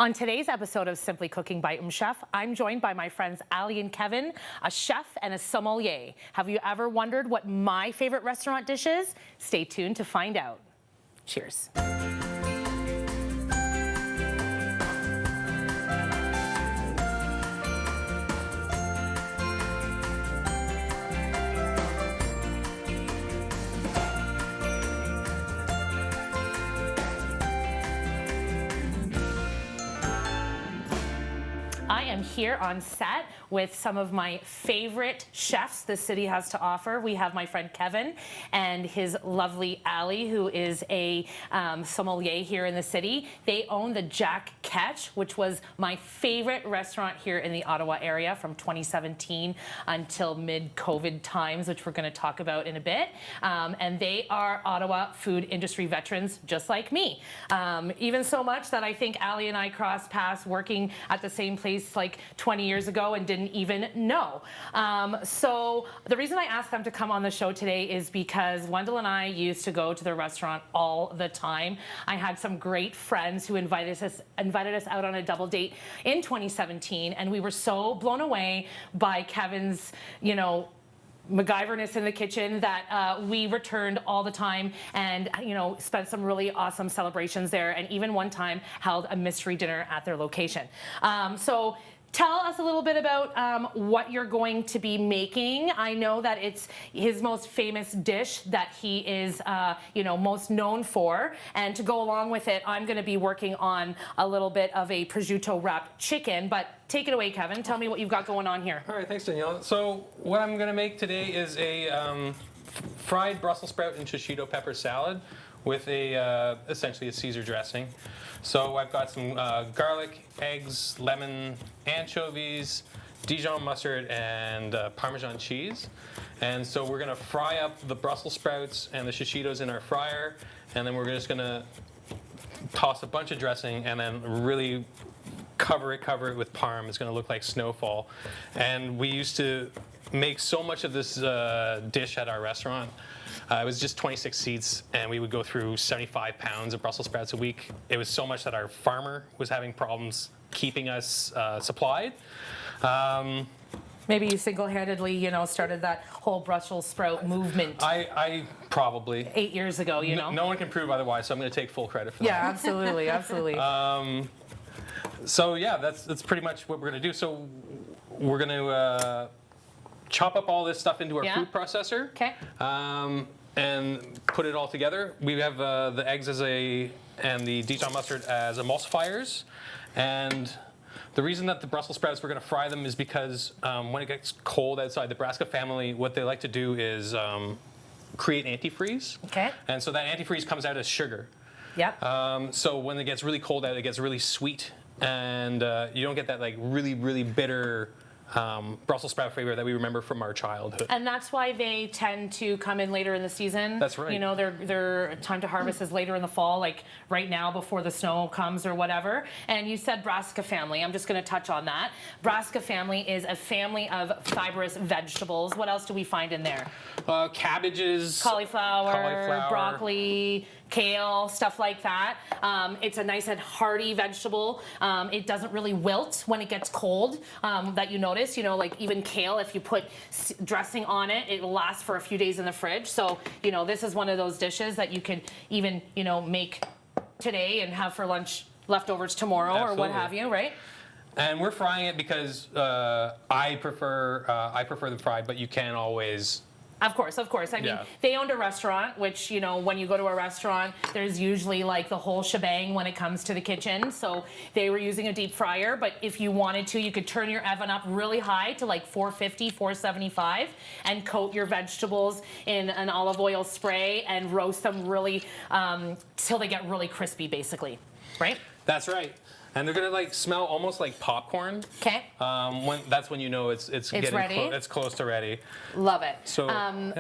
On today's episode of Simply Cooking by Chef, I'm joined by my friends Ali and Kevin, a chef and a sommelier. Have you ever wondered what my favorite restaurant dish is? Stay tuned to find out. Cheers. I am here on set with some of my favorite chefs the city has to offer. We have my friend Kevin and his lovely Ali, who is a sommelier here in the city. They own the Jack Ketch, which was my favorite restaurant here in the Ottawa area from 2017 until mid-COVID times, which we're going to talk about in a bit. And they are Ottawa food industry veterans, just like me. Even so much that I think Ali and I crossed paths working at the same place like 20 years ago and didn't even know. So the reason I asked them to come on the show today is because Wendell and I used to go to the restaurant all the time. I had some great friends who invited us out on a double date in 2017, and we were so blown away by Kevin's, MacGyverness in the kitchen that we returned all the time and, spent some really awesome celebrations there, and even one time held a mystery dinner at their location. So tell us a little bit about what you're going to be making. I know that it's his most famous dish that he is, most known for. And to go along with it, I'm going to be working on a little bit of a prosciutto wrapped chicken. But take it away, Kevin. Tell me what you've got going on here. All right, thanks, Danielle. So what I'm going to make today is a fried Brussels sprout and shishito pepper salad with essentially a Caesar dressing. So I've got some garlic, eggs, lemon, anchovies, Dijon mustard, and Parmesan cheese. And so we're going to fry up the Brussels sprouts and the shishitos in our fryer, and then we're just going to toss a bunch of dressing and then really cover it with parm. It's going to look like snowfall. And we used to make so much of this dish at our restaurant. It was just 26 seats, and we would go through 75 pounds of Brussels sprouts a week. It was so much that our farmer was having problems keeping us supplied. Maybe you single-handedly, started that whole Brussels sprout movement. I probably 8 years ago, No one can prove otherwise, so I'm going to take full credit for that. Yeah, absolutely, absolutely. So yeah, that's pretty much what we're going to do. So we're going to chop up all this stuff into our food processor. Okay. And put it all together. We have the eggs and the Dijon mustard as emulsifiers. And the reason that the Brussels sprouts, we're going to fry them is because when it gets cold outside, the Brassica family, what they like to do is create antifreeze. Okay. And so that antifreeze comes out as sugar. Yep. So when it gets really cold out, it gets really sweet. And you don't get that like really, really bitter Brussels sprout flavor that we remember from our childhood. And that's why they tend to come in later in the season. That's right. Their time to harvest is later in the fall, like right now before the snow comes or whatever. And you said Brassica family. I'm just going to touch on that. Brassica family is a family of fibrous vegetables. What else do we find in there? Cabbages, cauliflower, broccoli, kale, stuff like that. It's a nice and hearty vegetable. It doesn't really wilt when it gets cold, that you notice. Like even kale, if you put dressing on it, it will last for a few days in the fridge. So, this is one of those dishes that you could even, make today and have for lunch leftovers tomorrow. Absolutely. Or what have you, right? And we're frying it because I prefer them fried, but you can always. Of course. I mean, They owned a restaurant, which, when you go to a restaurant, there's usually like the whole shebang when it comes to the kitchen. So they were using a deep fryer, but if you wanted to, you could turn your oven up really high to like 450, 475 and coat your vegetables in an olive oil spray and roast them really till they get really crispy, basically. Right? That's right. And they're gonna smell almost like popcorn. Okay. That's when you know it's getting ready. It's close to ready. Love it. So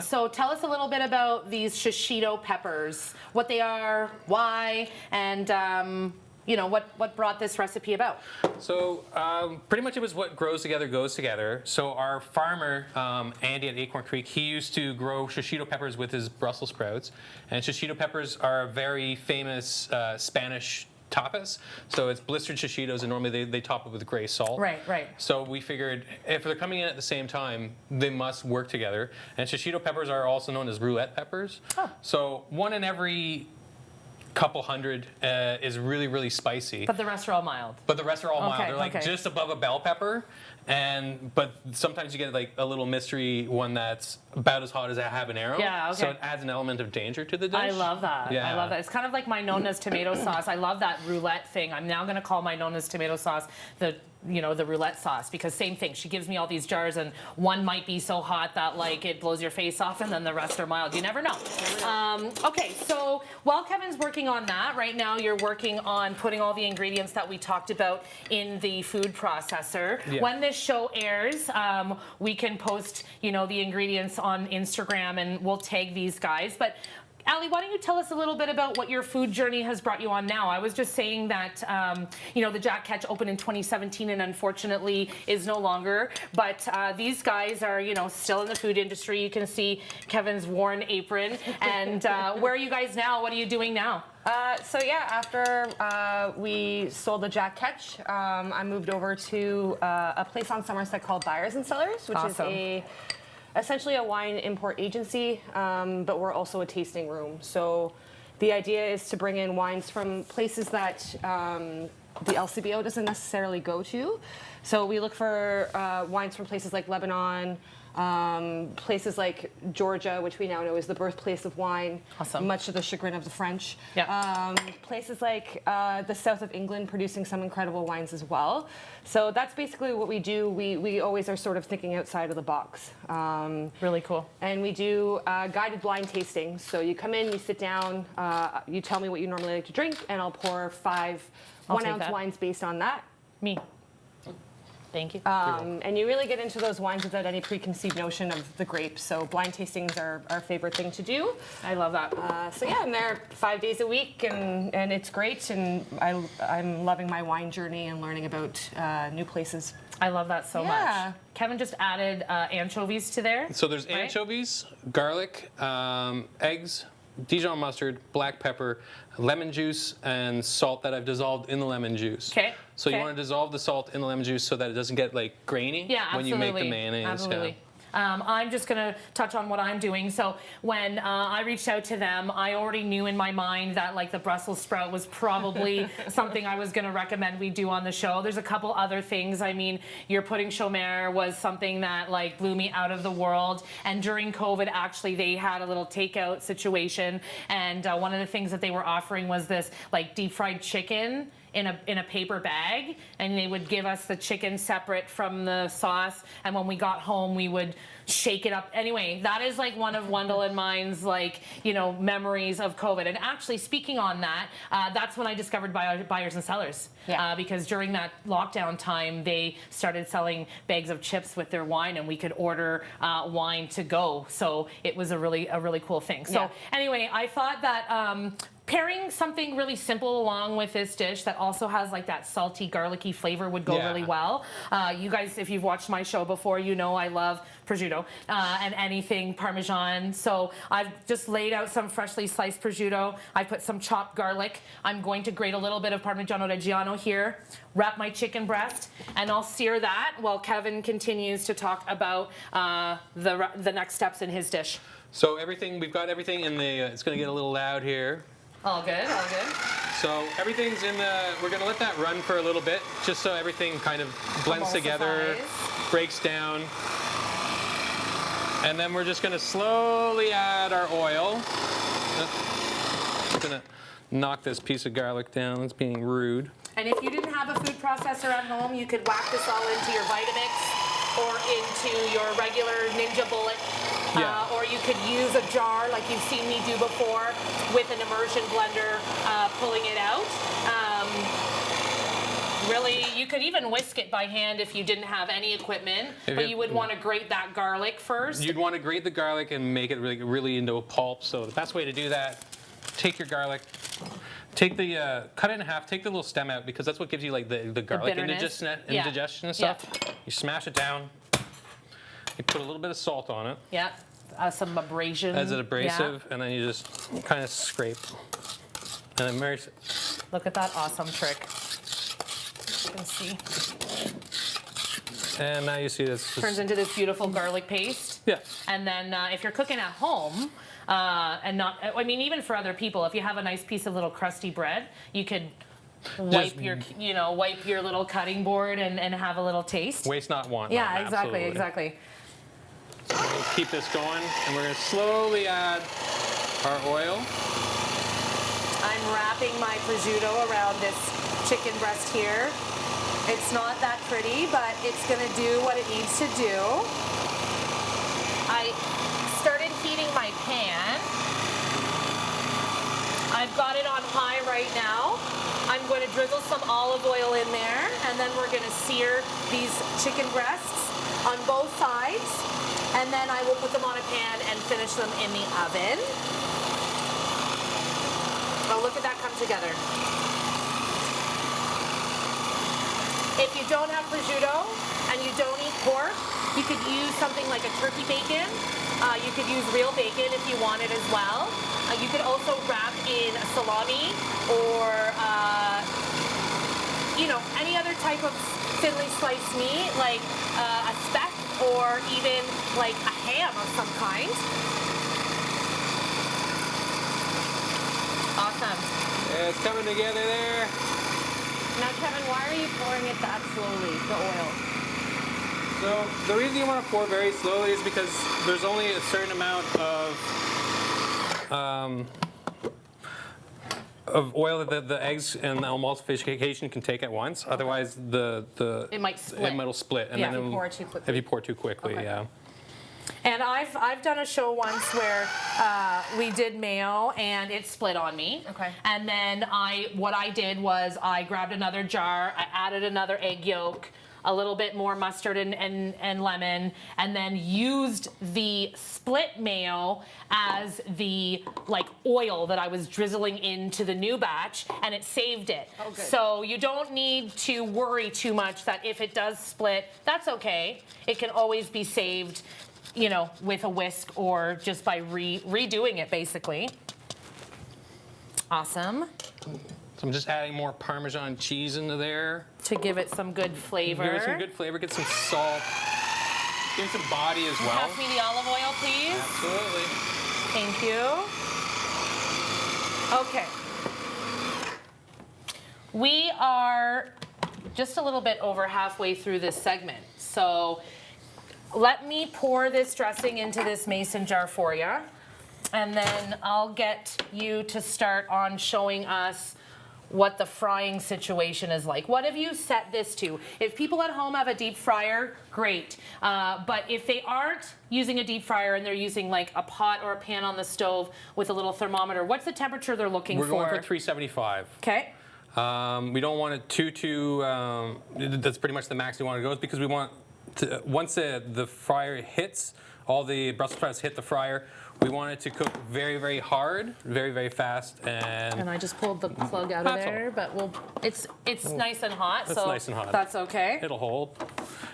So tell us a little bit about these shishito peppers, what they are, why, and what brought this recipe about. So pretty much it was what grows together goes together. So our farmer Andy at Acorn Creek, he used to grow shishito peppers with his Brussels sprouts, and shishito peppers are a very famous Spanish tapas. So it's blistered shishitos, and normally they top it with gray salt. Right, right. So we figured if they're coming in at the same time, they must work together. And shishito peppers are also known as roulette peppers. Oh. So one in every couple hundred is really, really spicy. But the rest are all mild. But the rest are all mild. Okay, They're like okay. just above a bell pepper. But sometimes you get like a little mystery one that's about as hot as a habanero. Yeah, So okay. it adds an element of danger to the dish. I love that. Yeah. I love that. It's kind of like my Nona's tomato sauce. I love that roulette thing. I'm now going to call my Nona's tomato sauce the roulette sauce, because same thing. She gives me all these jars, and one might be so hot that like it blows your face off, and then the rest are mild. You never know. Okay, so while Kevin's working on that, right now you're working on putting all the ingredients that we talked about in the food processor. Yeah. When this show airs, we can post, the ingredients on Instagram, and we'll tag these guys. But Ali, why don't you tell us a little bit about what your food journey has brought you on now? I was just saying that, the Jack Ketch opened in 2017 and unfortunately is no longer. But these guys are, still in the food industry. You can see Kevin's worn apron. And where are you guys now? What are you doing now? After we sold the Jack Ketch, I moved over to a place on Somerset called Buyers and Cellars, which Awesome. is essentially a wine import agency, but we're also a tasting room. So the idea is to bring in wines from places that the LCBO doesn't necessarily go to. So we look for wines from places like Lebanon, places like Georgia, which we now know is the birthplace of wine, Awesome. much to the chagrin of the French. Yeah. Places like the south of England producing some incredible wines as well. So that's basically what we do. We always are sort of thinking outside of the box. Really cool. And we do guided blind tastings. So you come in, you sit down, you tell me what you normally like to drink, and I'll pour 5 I'll 1 take ounce that. wines based on that. Me. Thank you. And you really get into those wines without any preconceived notion of the grapes. So blind tastings are our favorite thing to do. I love that. I'm there 5 days a week, and it's great. And I'm loving my wine journey and learning about new places. I love that so Yeah. much. Kevin just added anchovies to there. So there's Right? anchovies, garlic, eggs, Dijon mustard, black pepper, lemon juice, and salt that I've dissolved in the lemon juice. Okay. So you Okay. want to dissolve the salt in the lemon juice so that it doesn't get like grainy Yeah, when absolutely. you make the mayonnaise. Absolutely. Yeah. I'm just going to touch on what I'm doing. So when I reached out to them, I already knew in my mind that like the Brussels sprout was probably something I was going to recommend we do on the show. There's a couple other things. I mean, your pudding chômeur was something that like blew me out of the world. And during COVID, actually, they had a little takeout situation. And one of the things that they were offering was this like deep fried chicken in a paper bag, and they would give us the chicken separate from the sauce, and when we got home we would shake it up. Anyway, that is like one of Wendell and mine's memories of COVID. And actually, speaking on that, that's when I discovered Buyers and Cellars. Yeah. Because during that lockdown time, they started selling bags of chips with their wine, and we could order wine to go. So it was a really cool thing. So Yeah. anyway, I thought that pairing something really simple along with this dish that also has like that salty, garlicky flavor would go Yeah. really well. You guys, if you've watched my show before, you know I love prosciutto and anything Parmesan. So I've just laid out some freshly sliced prosciutto. I put some chopped garlic. I'm going to grate a little bit of Parmigiano Reggiano here, wrap my chicken breast, and I'll sear that while Kevin continues to talk about the next steps in his dish. So we've got everything in the. It's going to get a little loud here. All good, all good. So everything's in the. We're going to let that run for a little bit, just so everything kind of blends together, Emulsifies. breaks down. And then we're just going to slowly add our oil. I'm going to knock this piece of garlic down. It's being rude. And if you didn't have a food processor at home, you could whack this all into your Vitamix or into your regular Ninja Bullet. Yeah. Or you could use a jar like you've seen me do before with an immersion blender pulling it out. Really, you could even whisk it by hand if you didn't have any equipment, but you would want to grate that garlic first. You'd want to grate the garlic and make it really into a pulp. So the best way to do that, take your garlic, cut it in half, take the little stem out, because that's what gives you like the garlic bitterness. indigestion and stuff. You smash it down. You put a little bit of salt on it Yeah, some abrasion. as an abrasive, and then you just kind of scrape. And then Mary, Look at that awesome trick. You can see. and now you see this. Turns into this beautiful garlic paste. Yeah. And then if you're cooking at home, and not, I mean, even for other people, if you have a nice piece of little crusty bread, you could wipe wipe your little cutting board and have a little taste. Waste not, want Yeah, not. exactly, Absolutely. exactly. So we'll keep this going, and we're going to slowly add our oil. I'm wrapping my prosciutto around this chicken breast here. It's not that pretty, but it's gonna do what it needs to do. I started heating my pan. I've got it on high right now. I'm going to drizzle some olive oil in there, and then we're gonna sear these chicken breasts on both sides, and then I will put them on a pan and finish them in the oven. Oh, look at that come together. If you don't have prosciutto and you don't eat pork, you could use something like a turkey bacon. You could use real bacon if you want it as well. You could also wrap in salami or, any other type of thinly sliced meat, like a speck or even like a ham of some kind. Awesome. Yeah, it's coming together there. Now, Kevin, why are you pouring it that slowly, the oil? So the reason you want to pour very slowly is because there's only a certain amount of oil that the eggs and the emulsification can take at once. Otherwise, It might split. It'll split. And Yeah. then If you pour it too quickly. If you pour too quickly, Okay. yeah. And I've done a show once where we did mayo and it split on me. Okay. And then what I did was I grabbed another jar, I added another egg yolk, a little bit more mustard and lemon, and then used the split mayo as the oil that I was drizzling into the new batch, and it saved it. Oh, good. So you don't need to worry too much that if it does split, that's okay. It can always be saved, with a whisk or just by redoing it, basically. Awesome. So I'm just adding more Parmesan cheese into there. To give it some good flavor. Give it some good flavor, get some salt, give it some body as well. Pass me the olive oil, please. Absolutely. Thank you. Okay. We are just a little bit over halfway through this segment. So let me pour this dressing into this mason jar for you. And then I'll get you to start on showing us what the frying situation is like. What have you set this to? If people at home have a deep fryer, great. But if they aren't using a deep fryer and they're using like a pot or a pan on the stove with a little thermometer, what's the temperature they're looking We're for? going for 375. Okay. We don't want it too that's pretty much the max we want to go, is because we want to, once the fryer hits, all the Brussels sprouts hit the fryer, we want it to cook very, very hard, very, very fast, And I just pulled the plug out of That's all. there, but it's nice and hot, It's so nice and hot. that's okay. it'll hold.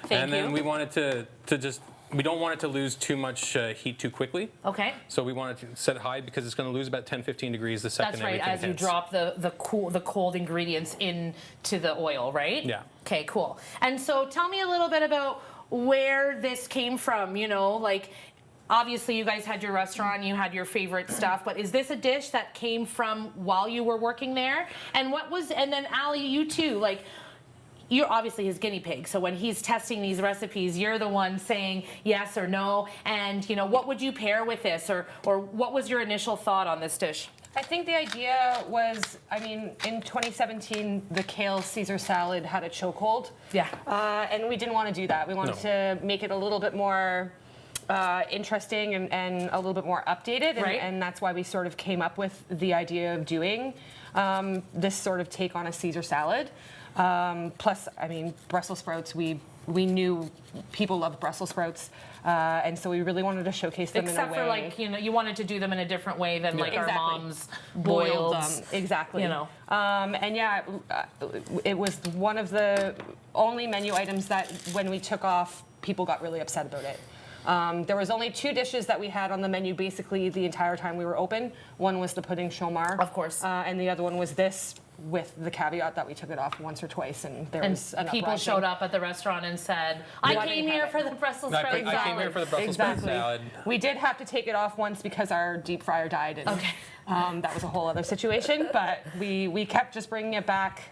Thank And then you. we want it to just, we don't want it to lose too much heat too quickly. Okay. So we want it to set it high because it's going to lose about 10-15 degrees the second That's right, everything as you hits. drop the cold ingredients into the oil, right? Yeah. Okay, cool. And so tell me a little bit about where this came from, obviously you guys had your restaurant, you had your favorite stuff, but is this a dish that came from while you were working there? And then Ali, you too, you're obviously his guinea pig, so when he's testing these recipes, you're the one saying yes or no, and what would you pair with this, or what was your initial thought on this dish? I think the idea was, in 2017, the kale Caesar salad had a chokehold. Yeah. And we didn't want to do that. We wanted to make it a little bit more interesting and a little bit more updated. Right. And that's why we sort of came up with the idea of doing this sort of take on a Caesar salad. Plus, Brussels sprouts, we knew people loved Brussels sprouts. And so we really wanted to showcase them Except in a way. for you wanted to do them in a different way than our Exactly. mom's boiled boiled. them. Exactly. And it was one of the only menu items that when we took off, people got really upset about it. There was only 2 dishes that we had on the menu basically the entire time we were open. One was the pudding chomar. Of course. And the other one was this, with the caveat that we took it off once or twice, and there was an people uprising. showed up at the restaurant and said, I Why came didn't here have for it? the Brussels I sprout salad. came here for the Brussels sprout Exactly. salad. We did have to take it off once because our deep fryer died, and Okay. that was a whole other situation. But we kept just bringing it back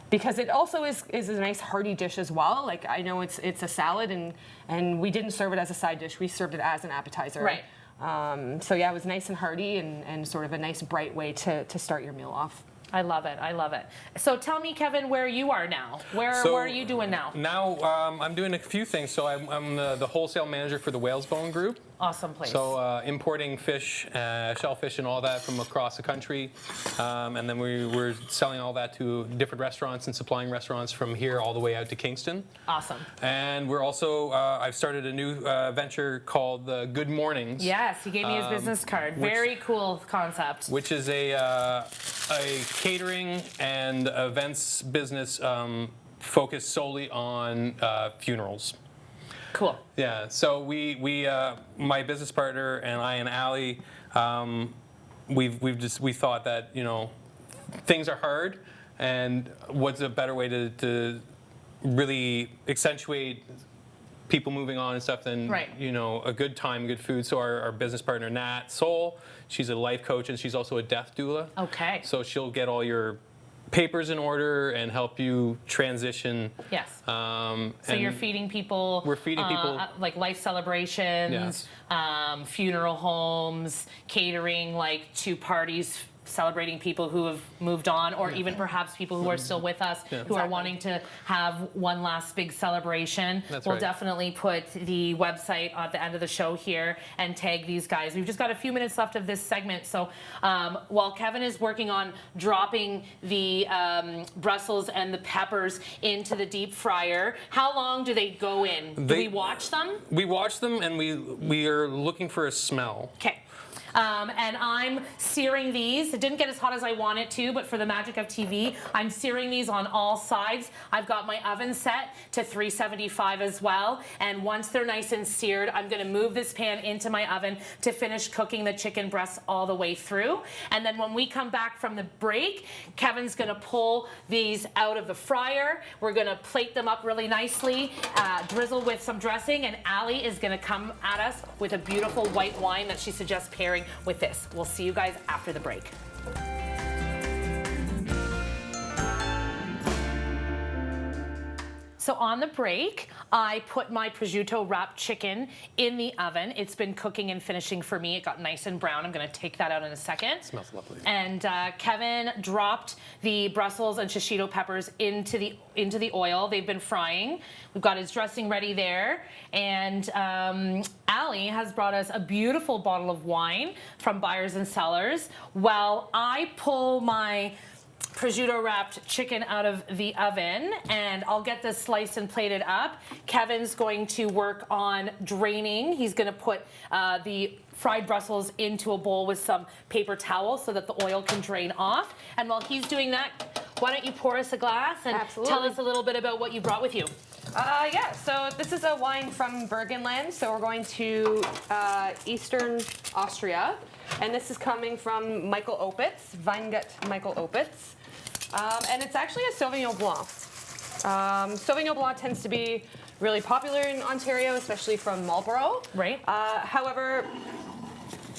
because it also is a nice hearty dish as well. Like, I know it's a salad, and we didn't serve it as a side dish. We served it as an appetizer. Right. So yeah, it was nice and hearty and sort of a nice bright way to start your meal off. I love it. I love it. So tell me, Kevin, where you are now. Where are you doing now? Now I'm doing a few things. So I'm the wholesale manager for the Whalesbone Group. Awesome place. So importing fish, shellfish, and all that from across the country, and then we're selling all that to different restaurants and supplying restaurants from here all the way out to Kingston. Awesome. And we're also I've started a new venture called the Good Mornings. Yes, he gave me his business card. Very cool concept. Which is a catering and events business focused solely on funerals. Cool. Yeah. So we my business partner and I and Allie, we thought that, you know, things are hard, and what's a better way to really accentuate people moving on and stuff than Right. you know, a good time, good food. So our business partner Nat Soul, she's a life coach and she's also a death doula. Okay. So she'll get all your papers in order and help you transition. Yes. So So you're feeding people. We're feeding people- like life celebrations, funeral homes, catering like to parties celebrating people who have moved on, or even perhaps people who are still with us who are Exactly. wanting to have one last big celebration. That's We'll right. definitely put the website at the end of the show here and tag these guys. We've just got a few minutes left of this segment, so while Kevin is working on dropping the Brussels and the peppers into the deep fryer, how long do they go in? Do we watch them? We watch them and we are looking for a smell. Okay. And I'm searing these. It didn't get as hot as I want it to, but for the magic of TV, I'm searing these on all sides. I've got my oven set to 375 as well. And once they're nice and seared, I'm gonna move this pan into my oven to finish cooking the chicken breasts all the way through. And then when we come back from the break, Kevin's gonna pull these out of the fryer. We're gonna plate them up really nicely, drizzle with some dressing, and Allie is gonna come at us with a beautiful white wine that she suggests pairing with this. We'll see you guys after the break. So on the break, I put my prosciutto wrapped chicken in the oven. It's been cooking and finishing for me. It got nice and brown. I'm gonna take that out in a second. Smells lovely. And Kevin dropped the Brussels and shishito peppers into the oil. They've been frying. We've got his dressing ready there. And Allie has brought us a beautiful bottle of wine from Buyers and Sellers. While I pull my prosciutto wrapped chicken out of the oven, and I'll get this sliced and plated up. Kevin's going to work on draining. He's going to put the fried Brussels into a bowl with some paper towel so that the oil can drain off. And while he's doing that, why don't you pour us a glass and Absolutely. tell us a little bit about what you brought with you? Yeah, so this is a wine from Burgenland. So we're going to Eastern Austria. And this is coming from Michael Opitz, Weingut Michael Opitz. And it's actually a Sauvignon Blanc. Sauvignon Blanc tends to be really popular in Ontario, especially from Marlborough. Right. However,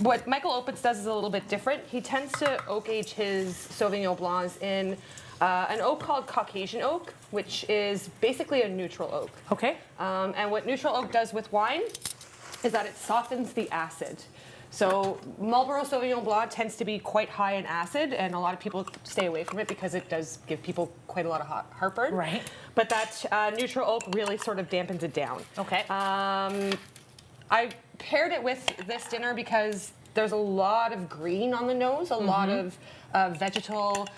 what Michael Opitz does is a little bit different. He tends to oak age his Sauvignon Blancs in an oak called Caucasian oak, which is basically a neutral oak. Okay. And what neutral oak does with wine is that it softens the acid. So Marlborough Sauvignon Blanc tends to be quite high in acid, and a lot of people stay away from it because it does give people quite a lot of heartburn. Right. But that neutral oak really sort of dampens it down. Okay. I paired it with this dinner because there's a lot of green on the nose, a lot of vegetal,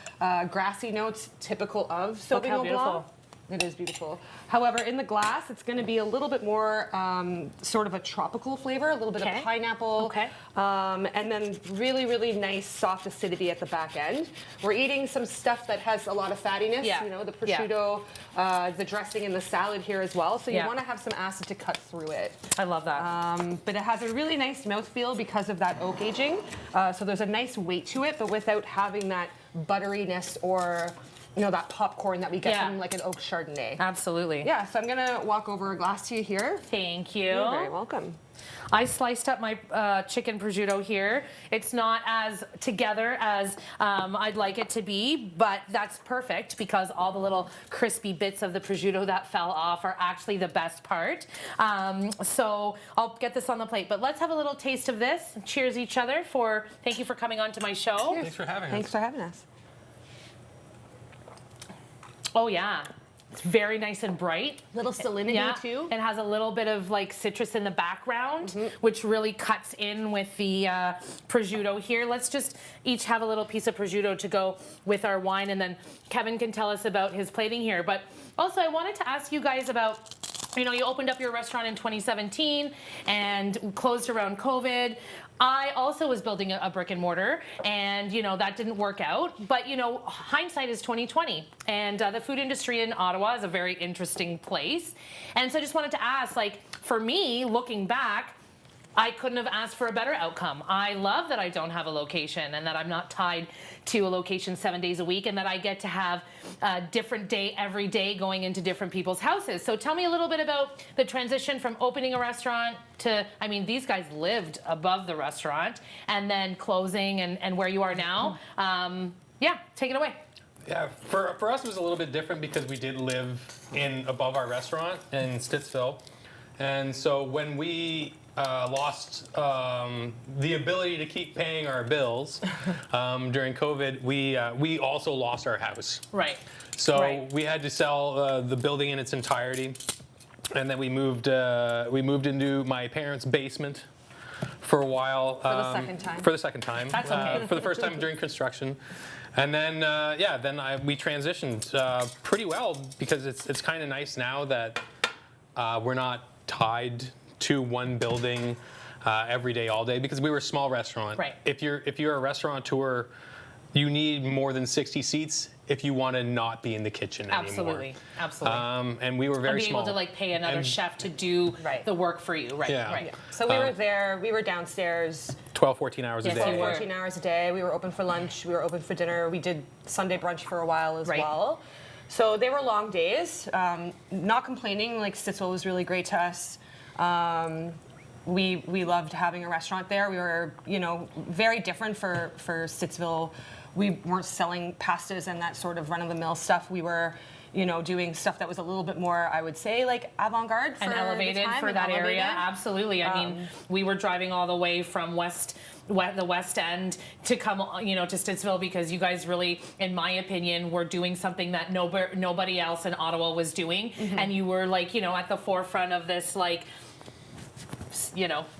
grassy notes typical of Look how Sauvignon Blanc. beautiful. It is beautiful. However, in the glass, it's going to be a little bit more sort of a tropical flavor, a little bit Okay. of pineapple, Okay. and then really, really nice soft acidity at the back end. We're eating some stuff that has a lot of fattiness, Yeah. you know, the Yeah. prosciutto, the dressing and the salad here as well. So you Yeah. want to have some acid to cut through it. I love that. But it has a really nice mouthfeel because of that oak aging. So there's a nice weight to it, but without having that butteriness or that popcorn that we get Yeah. from like an oak Chardonnay. Absolutely. Yeah, so I'm gonna walk over a glass to you here. Thank you. You're very welcome. I sliced up my chicken prosciutto here. It's not as together as I'd like it to be, but that's perfect because all the little crispy bits of the prosciutto that fell off are actually the best part. So I'll get this on the plate, but let's have a little taste of this. Cheers each other thank you for coming on to my show. Thanks for having Thanks us. for having us. Oh yeah, it's very nice and bright. Little salinity Yeah, too. it has a little bit of like citrus in the background, which really cuts in with the prosciutto here. Let's just each have a little piece of prosciutto to go with our wine, and then Kevin can tell us about his plating here. But also, I wanted to ask you guys about, you opened up your restaurant in 2017 and closed around COVID. I also was building a brick and mortar, and that didn't work out. But hindsight is 2020, and the food industry in Ottawa is a very interesting place. And so I just wanted to ask, like, for me, looking back, I couldn't have asked for a better outcome. I love that I don't have a location and that I'm not tied to a location 7 days a week, and that I get to have a different day every day going into different people's houses. So tell me a little bit about the transition from opening a restaurant to, these guys lived above the restaurant, and then closing and where you are now. Yeah, take it away. Yeah, for us it was a little bit different because we did live above our restaurant in Stittsville, and so when we lost the ability to keep paying our bills during COVID, we also lost our house. Right. So Right. we had to sell the building in its entirety, and then we moved into my parents' basement for a while. For the second time. For the second time. That's okay. For the first time during construction. And then, we transitioned pretty well because it's kind of nice now that we're not tied to one building every day, all day, because we were a small restaurant. Right. If you're a restaurateur, you need more than 60 seats if you want to not be in the kitchen Absolutely. anymore. Absolutely. And we were very and be small. able to like pay another And chef to do Right. the work for you. Right. Yeah. Right. So we were there. We were downstairs 12, 14 hours Yes, a you day. were. 14 hours a day. We were open for lunch. We were open for dinner. We did Sunday brunch for a while as Right. well. So they were long days. Not complaining. Like Stittsville was really great to us. We loved having a restaurant there. We were, very different for Stittsville. We weren't selling pastas and that sort of run-of-the-mill stuff. We were, doing stuff that was a little bit more, I would say, like avant-garde And the elevated time, for and that area. elevated. Absolutely. I mean, we were driving all the way from the West End to come, to Stittsville because you guys really, in my opinion, were doing something that nobody else in Ottawa was doing, and you were like, at the forefront of this like.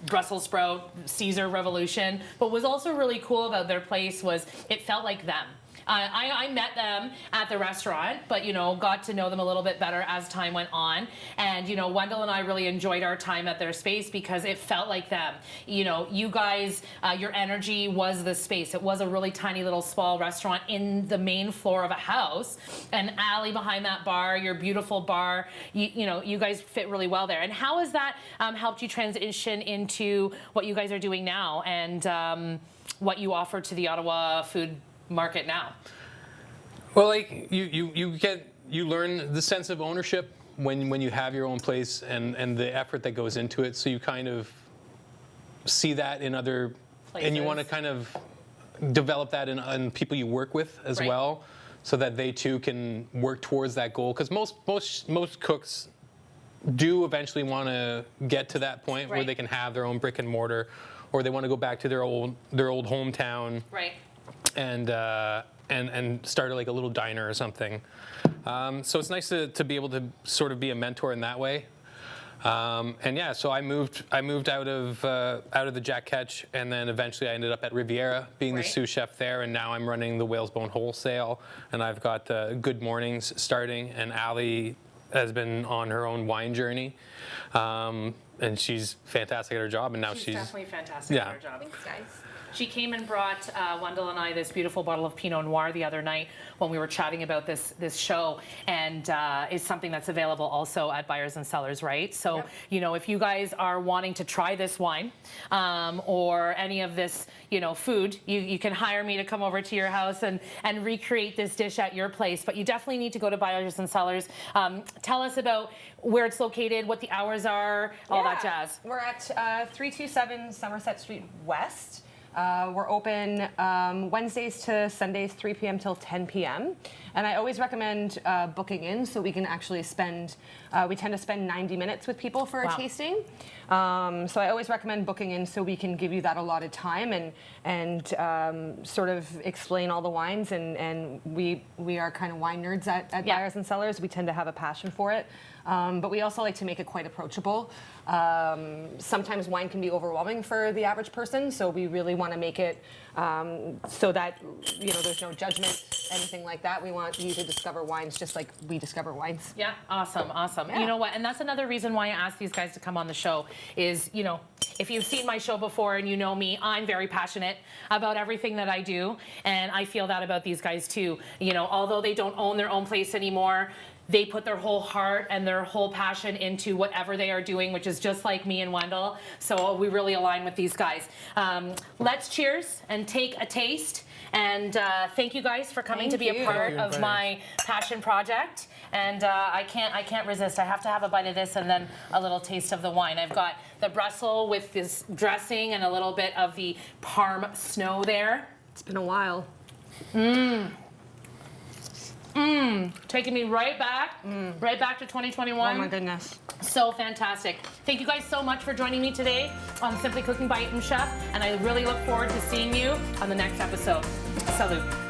Brussels sprout, Caesar revolution. But what was also really cool about their place was it felt like them. I met them at the restaurant, but, got to know them a little bit better as time went on. And, Wendell and I really enjoyed our time at their space because it felt like them. You guys, your energy was the space. It was a really tiny little small restaurant in the main floor of a house. An alley behind that bar, your beautiful bar, you guys fit really well there. And how has that helped you transition into what you guys are doing now and what you offer to the Ottawa food market now? Well, like you learn the sense of ownership when you have your own place and the effort that goes into it. So you kind of see that in other, and you want to Places. kind of develop that in people you work with as Right. well, so that they too can work towards that goal. Because most cooks do eventually want to get to that point where Right. they can have their own brick and mortar, or they want to go back to their old hometown Right. and start like a little diner or something. So it's nice to be able to sort of be a mentor in that way. And yeah, so I moved out of the Jack Ketch, and then eventually I ended up at Riviera being the Right. sous chef there, and now I'm running the Whalesbone Wholesale, and I've got Good Mornings starting, and Allie has been on her own wine journey, and she's fantastic at her job, and now she's definitely fantastic yeah. at her job. Thanks, guys. She came and brought Wendell and I this beautiful bottle of Pinot Noir the other night when we were chatting about this show, and is something that's available also at Buyers and Sellers, right? So, Yep. you know, if you guys are wanting to try this wine or any of this, you know, food, you can hire me to come over to your house and recreate this dish at your place. But you definitely need to go to Buyers and Sellers. Tell us about where it's located, what the hours are, all that Yeah. jazz. We're at 327 Somerset Street West. We're open Wednesdays to Sundays, 3 p.m. till 10 p.m. And I always recommend booking in so we can actually spend, we tend to spend 90 minutes with people for a Wow. tasting. So I always recommend booking in so we can give you that allotted time and sort of explain all the wines. And we are kind of wine nerds at Yeah. Buyers and Sellers. We tend to have a passion for it. But we also like to make it quite approachable. Sometimes wine can be overwhelming for the average person, so we really want to make it so that, you know, there's no judgment, anything like that. We want you to discover wines just like we discover wines. Yeah, awesome. Yeah. You know what? And that's another reason why I asked these guys to come on the show is, you know, if you've seen my show before and you know me, I'm very passionate about everything that I do. And I feel that about these guys too. You know, although they don't own their own place anymore, they put their whole heart and their whole passion into whatever they are doing, which is just like me and Wendell. So we really align with these guys. Let's cheers and take a taste. And thank you guys for coming to be Thank a you. part Thank you, of buddy. my passion project. And I can't resist. I have to have a bite of this and then a little taste of the wine. I've got the Brussels with this dressing and a little bit of the Parm snow there. It's been a while. Taking me right back to 2021. Oh my goodness. So fantastic. Thank you guys so much for joining me today on Simply Cooking by Item Chef, and I really look forward to seeing you on the next episode. Salute.